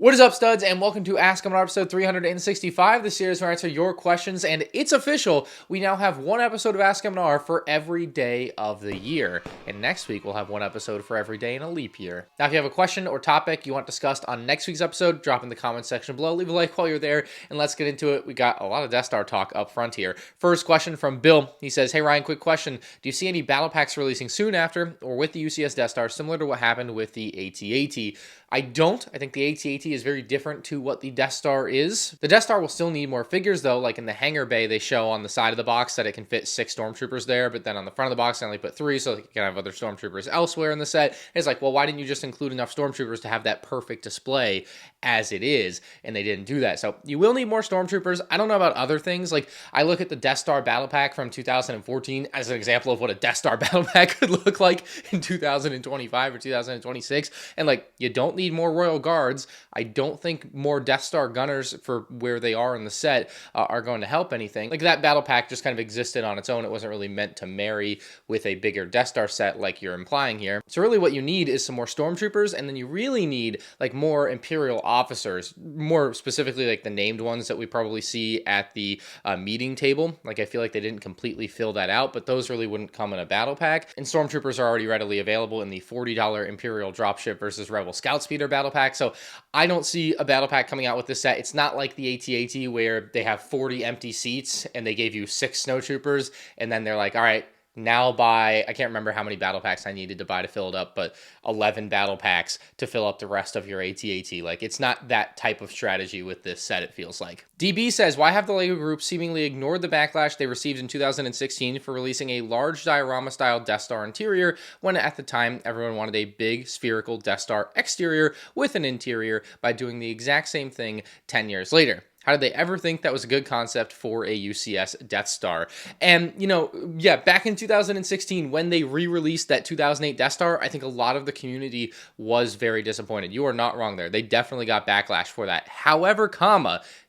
What is up, studs, and welcome to Ask MandR episode 365, the series where I answer your questions, and it's official. We now have one episode of Ask MandR for every day of the year, and next week we'll have one episode for every day in a leap year. Now, if you have a question or topic you want discussed on next week's episode, drop in the comments section below, leave a like while you're there, and let's get into it. We got a lot of Death Star talk up front here. First question from Bill. He says, "Hey Ryan, quick question. Do you see any battle packs releasing soon after, or with the UCS Death Star, similar to what happened with the AT-AT? I don't. I think the AT-AT is very different to what the Death Star is. The Death Star will still need more figures, though. Like in the hangar bay, they show on the side of the box that it can fit 6 stormtroopers there, but then on the front of the box, they only put 3, so they can have other stormtroopers elsewhere in the set. And it's like, well, why didn't you just include enough stormtroopers to have that perfect display as it is? And they didn't do that. So you will need more stormtroopers. I don't know about other things. Like, I look at the Death Star battle pack from 2014 as an example of what a Death Star battle pack could look like in 2025 or 2026. And like, you don't need more Royal Guards. I don't think more Death Star gunners for where they are in the set are going to help anything. Like, that battle pack just kind of existed on its own. It wasn't really meant to marry with a bigger Death Star set like you're implying here. So really what you need is some more stormtroopers, and then you really need like more Imperial officers, more specifically like the named ones that we probably see at the meeting table. Like, I feel like they didn't completely fill that out, but those really wouldn't come in a battle pack. And stormtroopers are already readily available in the $40 Imperial dropship versus Rebel Scout Speeder battle pack. So I don't see a battle pack coming out with this set. It's not like the AT-AT where they have 40 empty seats and they gave you 6 snowtroopers, and then they're like, all right, now buy, I can't remember how many battle packs I needed to buy to fill it up, but 11 battle packs to fill up the rest of your AT-AT. Like, it's not that type of strategy with this set, it feels like. DB says, why have the LEGO Group seemingly ignored the backlash they received in 2016 for releasing a large diorama-style Death Star interior, when at the time everyone wanted a big spherical Death Star exterior with an interior, by doing the exact same thing 10 years later? How did they ever think that was a good concept for a UCS Death Star? And, you know, yeah, back in 2016, when they re-released that 2008 Death Star, I think a lot of the community was very disappointed. You are not wrong there. They definitely got backlash for that. However,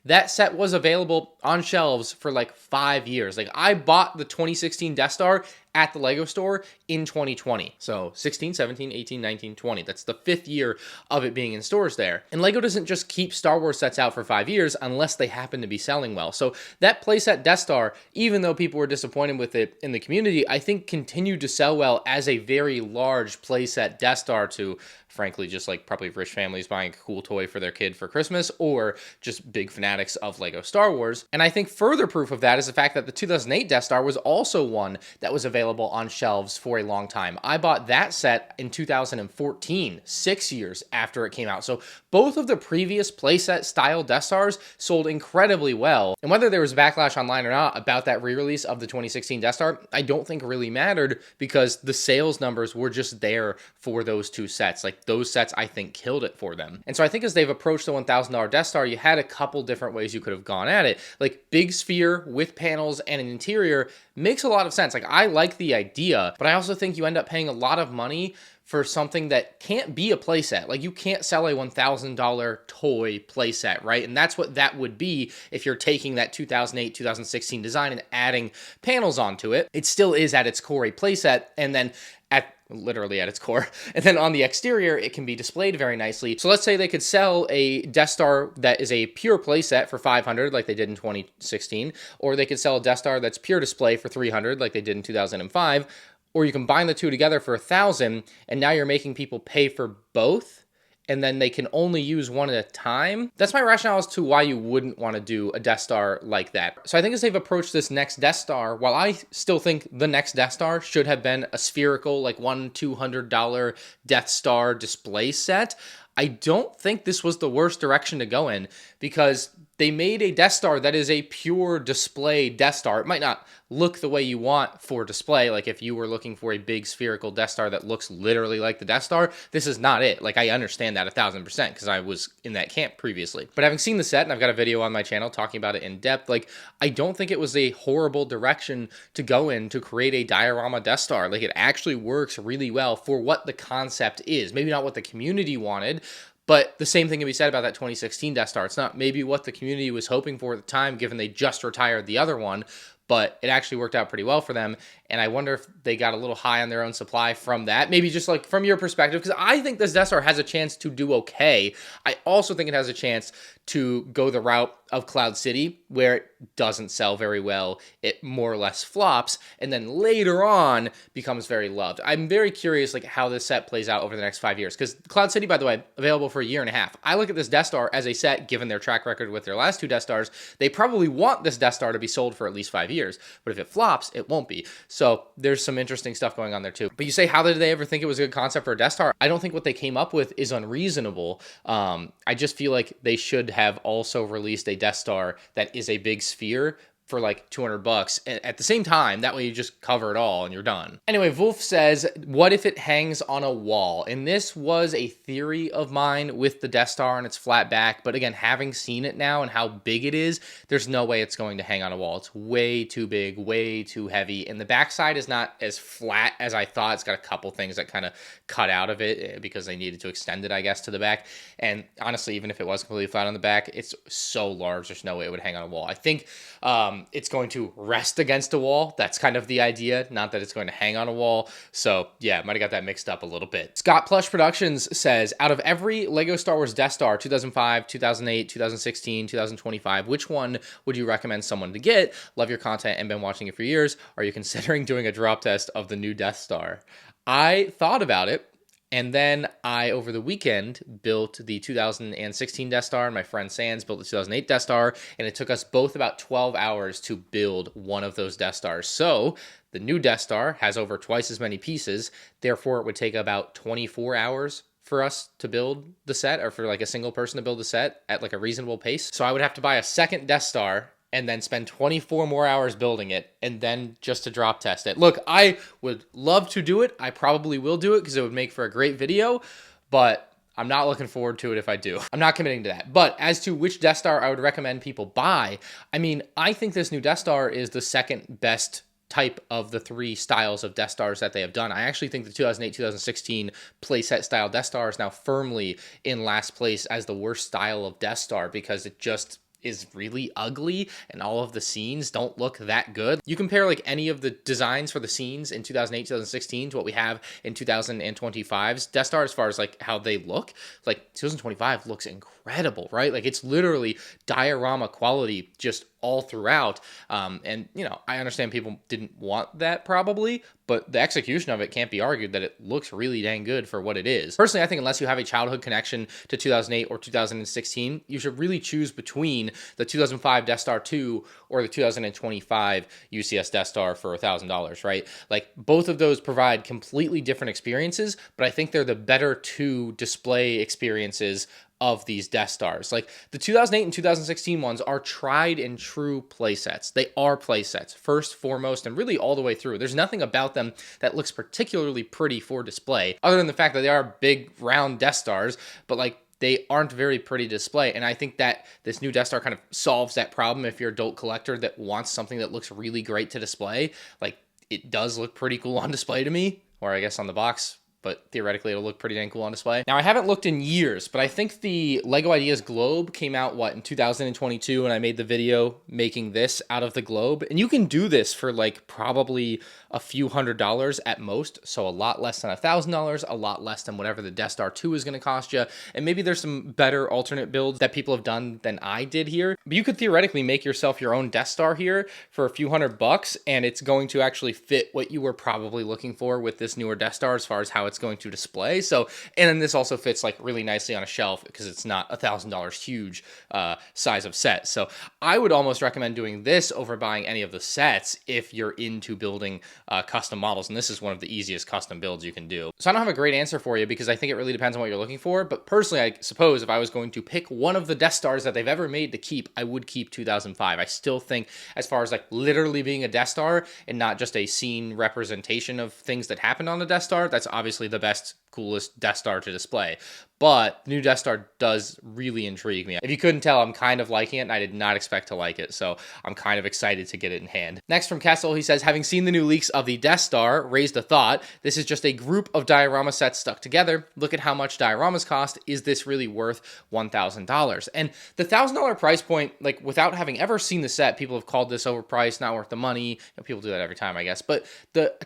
that set was available on shelves for like 5 years. Like, I bought the 2016 Death Star at the LEGO store in 2020. So 16, 17, 18, 19, 20. That's the 5th year of it being in stores there. And LEGO doesn't just keep Star Wars sets out for 5 years unless they happen to be selling well. So that playset Death Star, even though people were disappointed with it in the community, I think continued to sell well as a very large playset Death Star to, frankly, just like probably rich families buying a cool toy for their kid for Christmas, or just big fanatics of LEGO Star Wars. And I think further proof of that is the fact that the 2008 Death Star was also one that was available on shelves for a long time. I bought that set in 2014, 6 years after it came out. So both of the previous playset style Death Stars sold incredibly well. And whether there was backlash online or not about that re-release of the 2016 Death Star, I don't think really mattered, because the sales numbers were just there for those two sets. Like, those sets, I think, killed it for them. And so I think as they've approached the $1,000 Death Star, you had a couple different ways you could have gone at it. Like, big sphere with panels and an interior makes a lot of sense. Like, I like the idea, but I also think you end up paying a lot of money for something that can't be a playset. Like, you can't sell a $1,000 toy playset, right? And that's what that would be if you're taking that 2008, 2016 design and adding panels onto it. It still is at its core a playset, and then literally at its core. And then on the exterior, it can be displayed very nicely. So let's say they could sell a Death Star that is a pure playset for $500, like they did in 2016, or they could sell a Death Star that's pure display for $300, like they did in 2005, or you combine the two together for $1,000, and now you're making people pay for both, and then they can only use one at a time. That's my rationale as to why you wouldn't want to do a Death Star like that. So I think as they've approached this next Death Star, while I still think the next Death Star should have been a spherical, like $200 Death Star display set, I don't think this was the worst direction to go in, because they made a Death Star that is a pure display Death Star. It might not look the way you want for display. Like, if you were looking for a big spherical Death Star that looks literally like the Death Star, this is not it. Like, I understand that 1,000% because I was in that camp previously. But having seen the set, and I've got a video on my channel talking about it in depth, like, I don't think it was a horrible direction to go in to create a diorama Death Star. Like, it actually works really well for what the concept is. Maybe not what the community wanted, but the same thing can be said about that 2016 Death Star. It's not maybe what the community was hoping for at the time, given they just retired the other one, but it actually worked out pretty well for them. And I wonder if they got a little high on their own supply from that. Maybe just like from your perspective, because I think this Death Star has a chance to do okay. I also think it has a chance to go the route of Cloud City, where it doesn't sell very well. It more or less flops, and then later on becomes very loved. I'm very curious like how this set plays out over the next 5 years, because Cloud City, by the way, available for a year and a half. I look at this Death Star as a set, given their track record with their last two Death Stars, they probably want this Death Star to be sold for at least 5 years, but if it flops, it won't be. So there's some interesting stuff going on there too. But you say, how did they ever think it was a good concept for a Death Star? I don't think what they came up with is unreasonable. I just feel like they should have also released a Death Star that is a big sphere for like $200 at the same time. That way you just cover it all and you're done. Anyway, Wolf says, what if it hangs on a wall? And this was a theory of mine with the Death Star and its flat back. But again, having seen it now and how big it is, there's no way it's going to hang on a wall. It's way too big, way too heavy. And the backside is not as flat as I thought. It's got a couple things that kind of cut out of it because they needed to extend it, I guess, to the back. And honestly, even if it was completely flat on the back, it's so large, there's no way it would hang on a wall. I think it's going to rest against a wall. That's kind of the idea, not that it's going to hang on a wall. So yeah, might have got that mixed up a little bit. Scott Plush Productions says, out of every Lego Star Wars Death Star, 2005, 2008, 2016, 2025, which one would you recommend someone to get? Love your content and been watching it for years. Are you considering doing a drop test of the new Death Star? I thought about it. And then I, over the weekend, built the 2016 Death Star, and my friend Sands built the 2008 Death Star, and it took us both about 12 hours to build one of those Death Stars. So the new Death Star has over twice as many pieces, therefore it would take about 24 hours for us to build the set, or for like a single person to build the set at like a reasonable pace. So I would have to buy a second Death Star and then spend 24 more hours building it, and then just to drop test it. Look, I would love to do it. I probably will do it because it would make for a great video, but I'm not looking forward to it if I do. I'm not committing to that. But as to which Death Star I would recommend people buy, I mean, I think this new Death Star is the second best type of the three styles of Death Stars that they have done. I actually think the 2008-2016 playset style Death Star is now firmly in last place as the worst style of Death Star, because it just is really ugly and all of the scenes don't look that good. You compare like any of the designs for the scenes in 2008, 2016 to what we have in 2025's Death Star as far as like how they look. Like 2025 looks incredible, right? Like it's literally diorama quality just all throughout. And you know, I understand people didn't want that probably, but the execution of it can't be argued that it looks really dang good for what it is. Personally, I think unless you have a childhood connection to 2008 or 2016, you should really choose between the 2005 Death Star 2 or the 2025 UCS Death Star for $1,000, right? Like both of those provide completely different experiences, but I think they're the better two display experiences of these Death Stars. Like the 2008 and 2016 ones are tried and true playsets. They are playsets, first, foremost, and really all the way through. There's nothing about them that looks particularly pretty for display, other than the fact that they are big, round Death Stars, but like they aren't very pretty to display. And I think that this new Death Star kind of solves that problem if you're an adult collector that wants something that looks really great to display. Like it does look pretty cool on display to me, or I guess on the box, but theoretically it'll look pretty dang cool on display. Now, I haven't looked in years, but I think the LEGO Ideas Globe came out, in 2022, and I made the video making this out of the globe. And you can do this for like probably a few $100s at most, so a lot less than $1,000, a lot less than whatever the Death Star 2 is going to cost you. And maybe there's some better alternate builds that people have done than I did here. But you could theoretically make yourself your own Death Star here for a few $100, and it's going to actually fit what you were probably looking for with this newer Death Star as far as how it's going to display. So, and then this also fits like really nicely on a shelf because it's not $1,000 huge size of set. So I would almost recommend doing this over buying any of the sets if you're into building custom models, and this is one of the easiest custom builds you can do. So I don't have a great answer for you because I think it really depends on what you're looking for, but personally, I suppose if I was going to pick one of the Death Stars that they've ever made to keep, I would keep 2005. I still think as far as like literally being a Death Star and not just a scene representation of things that happened on the Death Star, that's obviously the best coolest Death Star to display. But the new Death Star does really intrigue me. If you couldn't tell, I'm kind of liking it, and I did not expect to like it, so I'm kind of excited to get it in hand. Next from Kessel, he says, having seen the new leaks of the Death Star, raised a thought. This is just a group of diorama sets stuck together. Look at how much dioramas cost. Is this really worth $1,000? And the $1,000 price point, like without having ever seen the set, people have called this overpriced, not worth the money. You know, people do that every time, I guess. But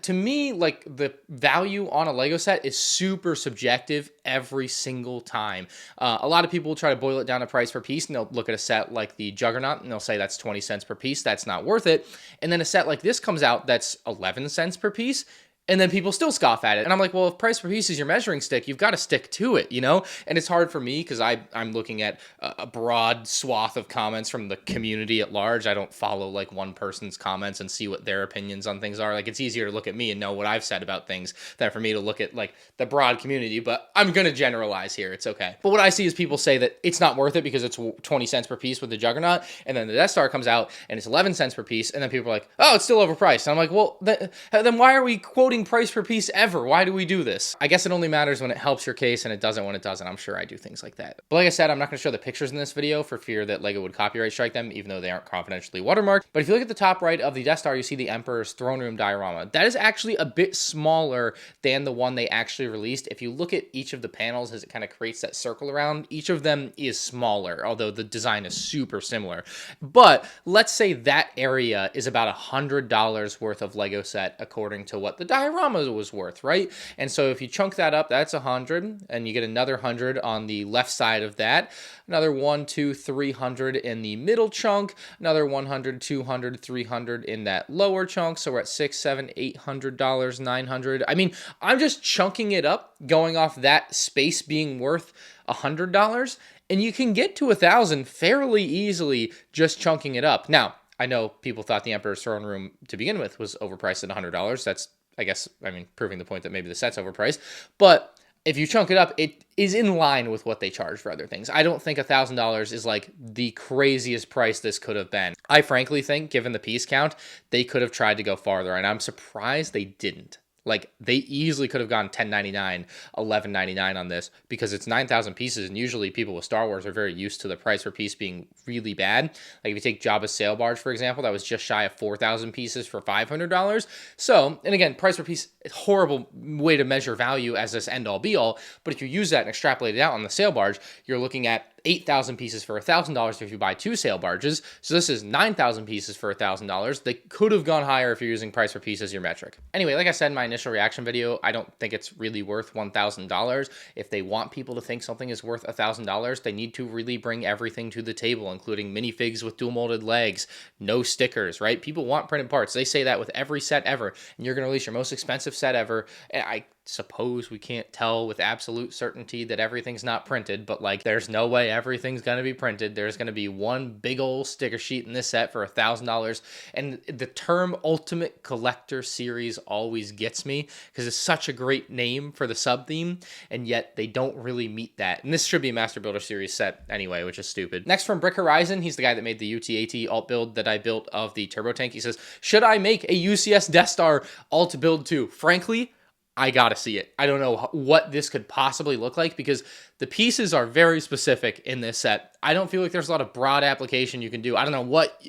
to me, like the value on a Lego set is super subjective every single time. A lot of people will try to boil it down to price per piece, and they'll look at a set like the Juggernaut and they'll say that's 20 cents per piece. That's not worth it. And then a set like this comes out that's 11 cents per piece. And then people still scoff at it. And I'm like, well, if price per piece is your measuring stick, you've got to stick to it, you know? And it's hard for me because I'm looking at a broad swath of comments from the community at large. I don't follow like one person's comments and see what their opinions on things are. Like, it's easier to look at me and know what I've said about things than for me to look at like the broad community. But I'm going to generalize here. It's okay. But what I see is people say that it's not worth it because it's 20 cents per piece with the Juggernaut. And then the Death Star comes out and it's 11 cents per piece. And then people are like, oh, it's still overpriced. And I'm like, well, then why are we quoting price per piece ever? Why do we do this? I guess it only matters when it helps your case and it doesn't when it doesn't. I'm sure I do things like that. But like I said, I'm not going to show the pictures in this video for fear that Lego would copyright strike them, even though they aren't confidentially watermarked. But if you look at the top right of the Death Star, you see the Emperor's throne room diorama. That is actually a bit smaller than the one they actually released. If you look at each of the panels as it kind of creates that circle around, each of them is smaller, although the design is super similar. But let's say that area is about $100 worth of Lego set according to what the diorama was worth, right? And so if you chunk that up, that's 100, and you get another 100 on the left side of that, another 1, 2, 300 in the middle chunk, another 100, 200, 300 in that lower chunk. So we're at $600, $700, $800, 900. I mean, I'm just chunking it up, going off that space being worth $100, and you can get to 1,000 fairly easily just chunking it up. Now, I know people thought the Emperor's throne room to begin with was overpriced at $100. That's, I guess, proving the point that maybe the set's overpriced. But if you chunk it up, it is in line with what they charge for other things. I don't think $1,000 is like the craziest price this could have been. I frankly think, given the piece count, they could have tried to go farther, and I'm surprised they didn't. Like, they easily could have gone $10.99, $11.99 on this because it's 9,000 pieces, and usually people with Star Wars are very used to the price per piece being really bad. Like, if you take Jabba's sail barge, for example, that was just shy of 4,000 pieces for $500. So, and again, price per piece, horrible way to measure value as this end-all be-all, but if you use that and extrapolate it out on the sail barge, you're looking at 8,000 pieces for $1,000 if you buy 2 sail barges. So this is 9,000 pieces for $1,000. They could have gone higher if you're using price per piece as your metric. Anyway, like I said in my initial reaction video, I don't think it's really worth $1,000. If they want people to think something is worth $1,000, they need to really bring everything to the table, including minifigs with dual molded legs, no stickers, right? People want printed parts. They say that with every set ever, and you're going to release your most expensive set ever. And I suppose we can't tell with absolute certainty that everything's not printed, but like, there's no way everything's going to be printed. There's going to be one big old sticker sheet in this set for $1,000. And the term Ultimate Collector Series always gets me because it's such a great name for the sub theme, and yet they don't really meet that. And this should be a Master Builder Series set anyway, which is stupid. Next from Brick Horizon, he's the guy that made the UT-AT alt build that I built of the turbo tank. He says, should I make a UCS Death Star alt build too? Frankly, I gotta see it. I don't know what this could possibly look like because the pieces are very specific in this set. I don't feel like there's a lot of broad application you can do. I don't know what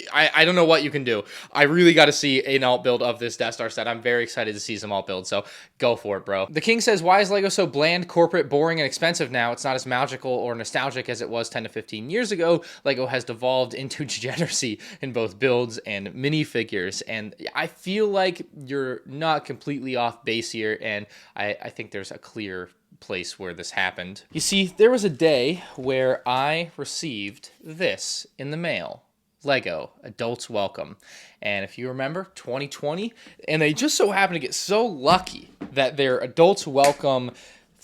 you can do. I really got to see an alt build of this Death Star set. I'm very excited to see some alt builds, so go for it, bro. The King says, why is Lego so bland, corporate, boring, and expensive now? It's not as magical or nostalgic as it was 10 to 15 years ago. Lego has devolved into degeneracy in both builds and minifigures, and I feel like you're not completely off base here, and I think there's a clear place where this happened. You see, there was a day where I received this in the mail. Lego Adults Welcome. And if you remember, 2020, and they just so happened to get so lucky that their Adults Welcome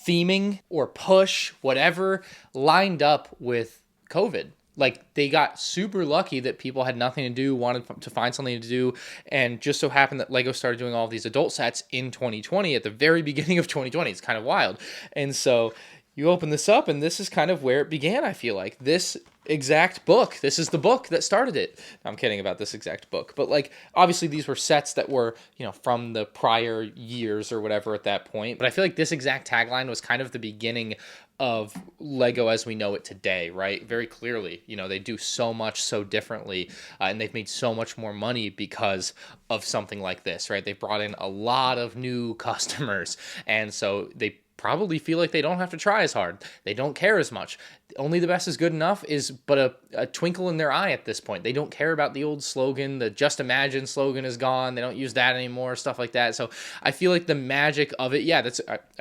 theming or push, whatever, lined up with COVID. Like, they got super lucky that people had nothing to do, wanted to find something to do, and just so happened that Lego started doing all of these adult sets in 2020, at the very beginning of 2020. It's kind of wild. And so you open this up, and this is kind of where it began, I feel like. This exact book. This is the book that started it. I'm kidding about this exact book. But like, obviously these were sets that were, from the prior years or whatever at that point. But I feel like this exact tagline was kind of the beginning of Lego as we know it today, right? Very clearly, they do so much so differently, and they've made so much more money because of something like this, right? They've brought in a lot of new customers, and so they probably feel like they don't have to try as hard. They don't care as much. Only the best is good enough is but a twinkle in their eye at this point. They don't care about the old slogan. The Just Imagine slogan is gone. They don't use that anymore, stuff like that. So I feel like the magic of it,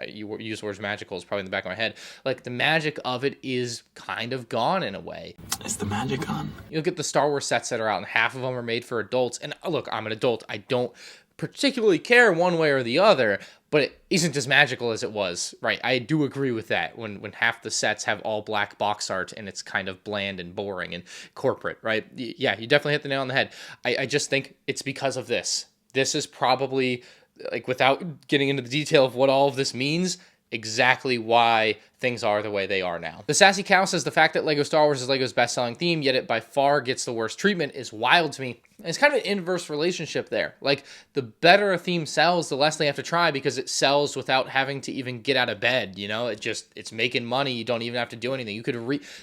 you use words magical is probably in the back of my head. Like the magic of it is kind of gone in a way. Is the magic gone? You look at the Star Wars sets that are out and half of them are made for adults. And look, I'm an adult. I don't particularly care one way or the other, but it isn't as magical as it was, right? I do agree with that when half the sets have all black box art and it's kind of bland and boring and corporate, right? Yeah, you definitely hit the nail on the head. I just think it's because of this. This is probably, like, without getting into the detail of what all of this means, exactly why things are the way they are now. The Sassy Cow says the fact that Lego Star Wars is Lego's best-selling theme, yet it by far gets the worst treatment, is wild to me. And it's kind of an inverse relationship there. Like, the better a theme sells, the less they have to try because it sells without having to even get out of bed, it's making money. You don't even have to do anything.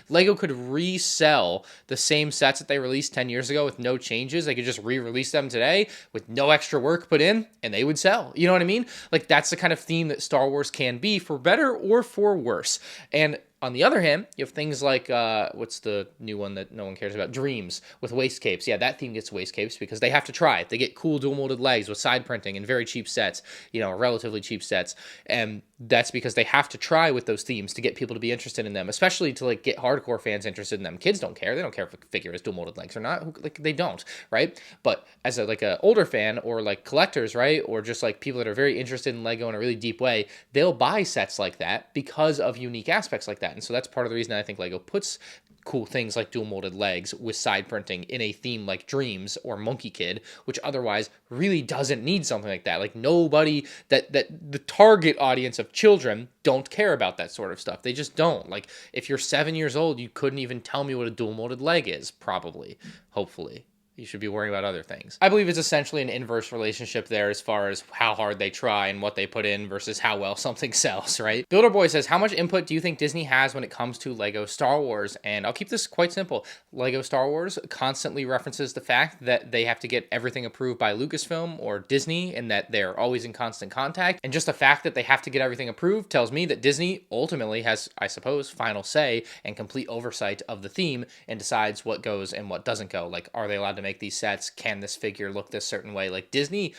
Lego could resell the same sets that they released 10 years ago with no changes. They could just re-release them today with no extra work put in, and they would sell. You know what I mean? Like, that's the kind of theme that Star Wars can be, for better or for worse. And on the other hand, you have things like, what's the new one that no one cares about? Dreams with waist capes. Yeah, that theme gets waist capes because they have to try it. They get cool dual molded legs with side printing and very cheap sets, relatively cheap sets. And that's because they have to try with those themes to get people to be interested in them, especially to like get hardcore fans interested in them. Kids don't care. They don't care if a figure has dual molded legs or not. Like, they don't, right? But as a older fan or like collectors, right? Or just like people that are very interested in Lego in a really deep way, they'll buy sets like that because of unique aspects like that. And so that's part of the reason I think Lego puts cool things like dual molded legs with side printing in a theme like Dreams or Monkey Kid, which otherwise really doesn't need something like that. Like, nobody that the target audience of children don't care about that sort of stuff. They just don't. Like, if you're 7 years old, you couldn't even tell me what a dual molded leg is, probably, hopefully. You should be worrying about other things. I believe it's essentially an inverse relationship there as far as how hard they try and what they put in versus how well something sells, right? Builder Boy says, how much input do you think Disney has when it comes to Lego Star Wars? And I'll keep this quite simple. Lego Star Wars constantly references the fact that they have to get everything approved by Lucasfilm or Disney and that they're always in constant contact. And just the fact that they have to get everything approved tells me that Disney ultimately has, I suppose, final say and complete oversight of the theme and decides what goes and what doesn't go. Like, are they allowed to make these sets? Can this figure look this certain way? Like, Disney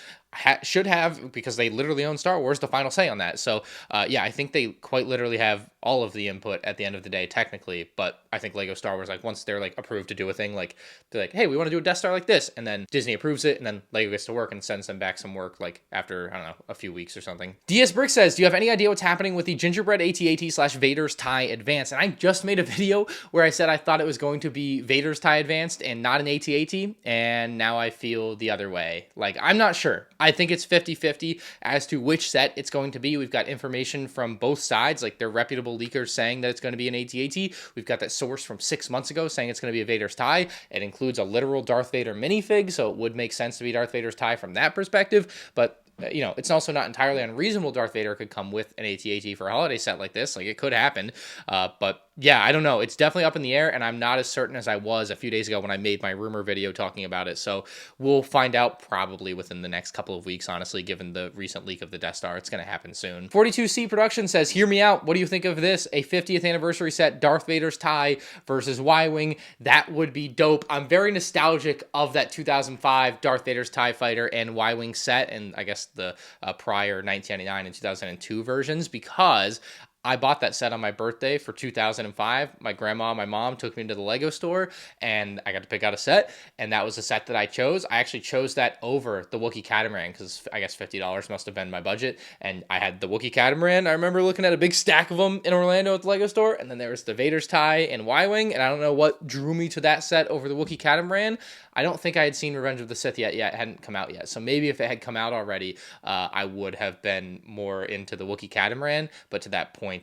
should have, because they literally own Star Wars, the final say on that. So I think they quite literally have all of the input at the end of the day, technically. But I think Lego Star Wars, like, once they're like approved to do a thing, like they're like, hey, we want to do a Death Star like this, and then Disney approves it, and then Lego gets to work and sends them back some work like after, I don't know, a few weeks or something. DS Brick says, do you have any idea what's happening with the Gingerbread AT-AT / Vader's Tie Advanced? And I just made a video where I said I thought it was going to be Vader's Tie Advanced and not an AT-AT, and now I feel the other way. Like, I'm not sure. I think it's 50-50 as to which set it's going to be. We've got information from both sides, like they're reputable leakers saying that it's going to be an AT-AT. We've got that source from 6 months ago saying it's going to be a Vader's tie. It includes a literal Darth Vader minifig, so it would make sense to be Darth Vader's tie from that perspective, but it's also not entirely unreasonable Darth Vader could come with an AT-AT for a holiday set like this. Like, it could happen. But yeah, I don't know. It's definitely up in the air, and I'm not as certain as I was a few days ago when I made my rumor video talking about it. So we'll find out probably within the next couple of weeks, honestly, given the recent leak of the Death Star. It's going to happen soon. 42C Production says, hear me out. What do you think of this? A 50th anniversary set, Darth Vader's tie versus Y-Wing. That would be dope. I'm very nostalgic of that 2005 Darth Vader's TIE Fighter and Y-Wing set, and I guess the prior 1999 and 2002 versions, because I bought that set on my birthday for 2005. My grandma and my mom took me to the Lego store, and I got to pick out a set, and that was the set that I chose. I actually chose that over the Wookiee Catamaran because I guess $50 must have been my budget, and I had the Wookiee Catamaran. I remember looking at a big stack of them in Orlando at the Lego store, and then there was the Vader's tie and Y-Wing, and I don't know what drew me to that set over the Wookiee Catamaran. I don't think I had seen Revenge of the Sith yet. Yeah, it hadn't come out yet. So maybe if it had come out already, I would have been more into the Wookiee Catamaran. But to that point,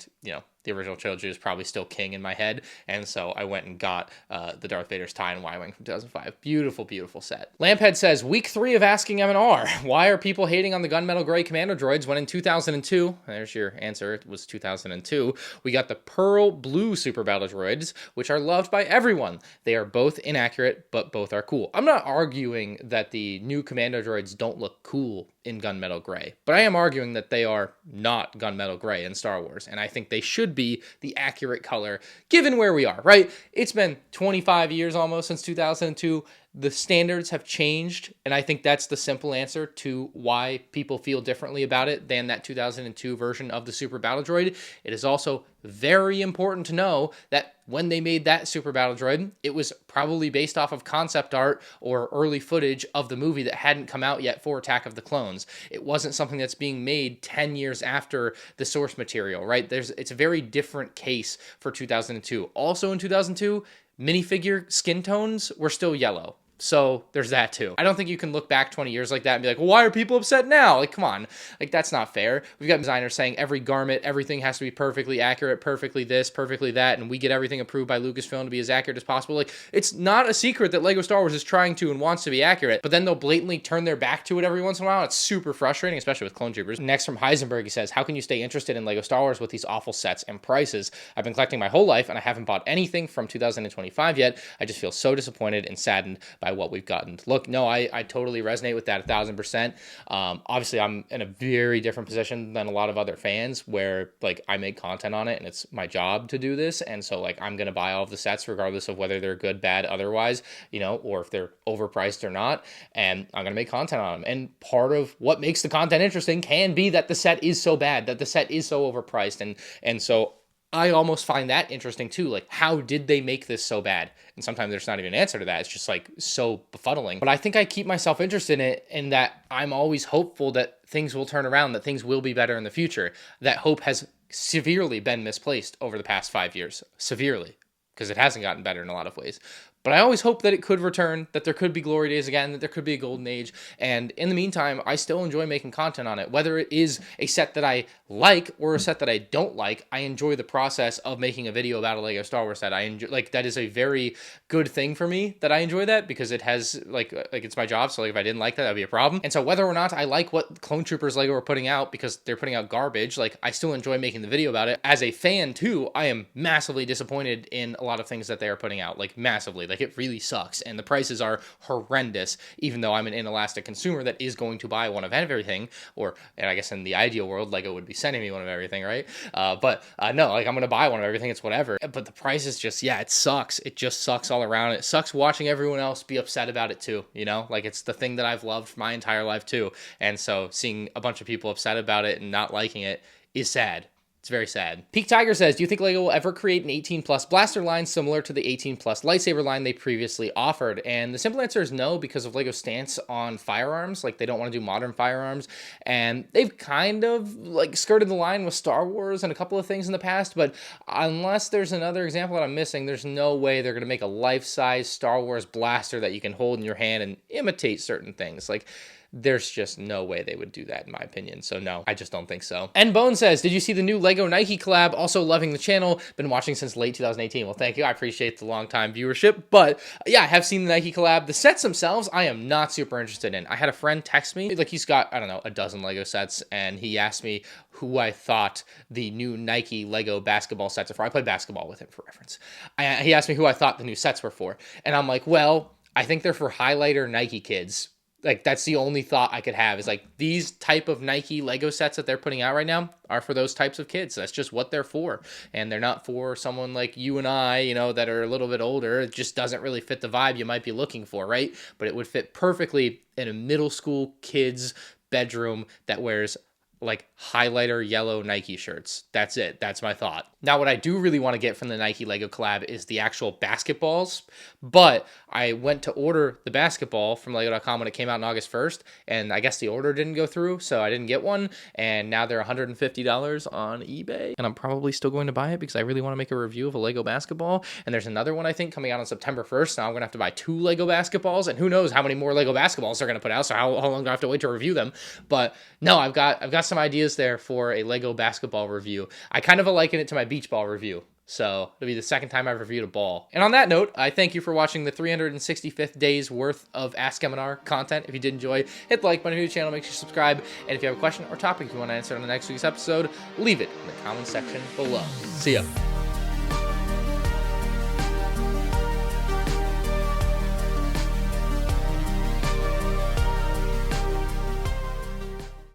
the original trilogy is probably still king in my head. And so I went and got the Darth Vader's tie and Y-Wing from 2005. Beautiful, beautiful set. Lamphead says, week 3 of Asking MandR. Why are people hating on the gunmetal gray commando droids when in 2002, there's your answer, it was 2002, we got the pearl blue super battle droids, which are loved by everyone. They are both inaccurate, but both are cool. I'm not arguing that the new commando droids don't look cool in gunmetal gray, but I am arguing that they are not gunmetal gray in Star Wars, and I think they should be the accurate color given where we are, right? It's been 25 years almost since 2002. The standards have changed, and I think that's the simple answer to why people feel differently about it than that 2002 version of the Super Battle Droid. It is also very important to know that when they made that Super Battle Droid, it was probably based off of concept art or early footage of the movie that hadn't come out yet for Attack of the Clones. It wasn't something that's being made 10 years after the source material, right? It's a very different case for 2002. Also in 2002, minifigure skin tones were still yellow. So there's that too. I don't think you can look back 20 years like that and be like, well, why are people upset now? Like, come on. Like, that's not fair. We've got designers saying every garment, everything has to be perfectly accurate, perfectly this, perfectly that, and we get everything approved by Lucasfilm to be as accurate as possible. Like, it's not a secret that LEGO Star Wars is trying to and wants to be accurate, but then they'll blatantly turn their back to it every once in a while. It's super frustrating, especially with Clone Troopers. Next from Heisenberg, he says, how can you stay interested in LEGO Star Wars with these awful sets and prices? I've been collecting my whole life, and I haven't bought anything from 2025 yet. I just feel so disappointed and saddened by what we've gotten. Look, no, I totally resonate with that 1,000%. Obviously, I'm in a very different position than a lot of other fans where, like, I make content on it and it's my job to do this. And so, like, I'm going to buy all of the sets regardless of whether they're good, bad, otherwise, you know, or if they're overpriced or not. And I'm going to make content on them. And part of what makes the content interesting can be that the set is so bad, that the set is so overpriced. And so I almost find that interesting too. Like, how did they make this so bad? And sometimes there's not even an answer to that. It's just like so befuddling. But I think I keep myself interested in it, and that I'm always hopeful that things will turn around, that things will be better in the future. That hope has severely been misplaced over the past 5 years. Severely. Because it hasn't gotten better in a lot of ways. But I always hope that it could return, that there could be glory days again, that there could be a golden age. And in the meantime, I still enjoy making content on it. Whether it is a set that I like or a set that I don't like, I enjoy the process of making a video about a LEGO Star Wars set. I enjoy, like, that is a very good thing for me that I enjoy that, because it has, like it's my job. So, like, if I didn't like that, that'd be a problem. And so whether or not I like what Clone Troopers LEGO are putting out, because they're putting out garbage, like, I still enjoy making the video about it. As a fan too, I am massively disappointed in a lot of things that they are putting out, like, massively. Like, it really sucks, and the prices are horrendous, even though I'm an inelastic consumer that is going to buy one of everything, and I guess in the ideal world, LEGO would be sending me one of everything, right? But no, like, I'm going to buy one of everything, it's whatever. But the price is just, yeah, it sucks. It just sucks all around. It sucks watching everyone else be upset about it too, you know? Like, it's the thing that I've loved my entire life too, and so seeing a bunch of people upset about it and not liking it is sad. It's very sad. Peak Tiger says, do you think LEGO will ever create an 18+ blaster line similar to the 18+ lightsaber line they previously offered? And the simple answer is no, because of LEGO's stance on firearms. Like, they don't want to do modern firearms. And they've kind of, like, skirted the line with Star Wars and a couple of things in the past. But unless there's another example that I'm missing, there's no way they're going to make a life-size Star Wars blaster that you can hold in your hand and imitate certain things. Like, there's just no way they would do that, in my opinion. So no, I just don't think so. And Bone says, did you see the new LEGO Nike collab? Also loving the channel. Been watching since late 2018. Well, thank you. I appreciate the long time viewership. But yeah, I have seen the Nike collab. The sets themselves, I am not super interested in. I had a friend text me, like, he's got, I don't know, a dozen LEGO sets, and he asked me who I thought the new Nike LEGO basketball sets are for. I played basketball with him, for reference. He asked me who I thought the new sets were for. And I'm like, well, I think they're for highlighter Nike kids. Like, that's the only thought I could have, is like, these type of Nike Lego sets that they're putting out right now are for those types of kids. That's just what they're for. And they're not for someone like you and I, you know, that are a little bit older. It just doesn't really fit the vibe you might be looking for, right? But it would fit perfectly in a middle school kid's bedroom that wears, like, highlighter yellow Nike shirts. That's it. That's my thought. Now, what I do really want to get from the Nike Lego collab is the actual basketballs, but I went to order the basketball from Lego.com when it came out on August 1st, and I guess the order didn't go through, so I didn't get one, and now they're $150 on eBay, and I'm probably still going to buy it because I really want to make a review of a Lego basketball, and there's another one, I think, coming out on September 1st. Now I'm going to have to buy 2 Lego basketballs, and who knows how many more Lego basketballs they're going to put out, so how long do I have to wait to review them? But no, I've got some ideas there for a Lego basketball review. I kind of liken it to my beach ball review. So it'll be the second time I've reviewed a ball. And on that note, I thank you for watching the 365th days worth of Ask MandR content. If you did enjoy, hit the like button to the channel, make sure you subscribe. And if you have a question or topic you want to answer on the next week's episode, leave it in the comment section below. See ya.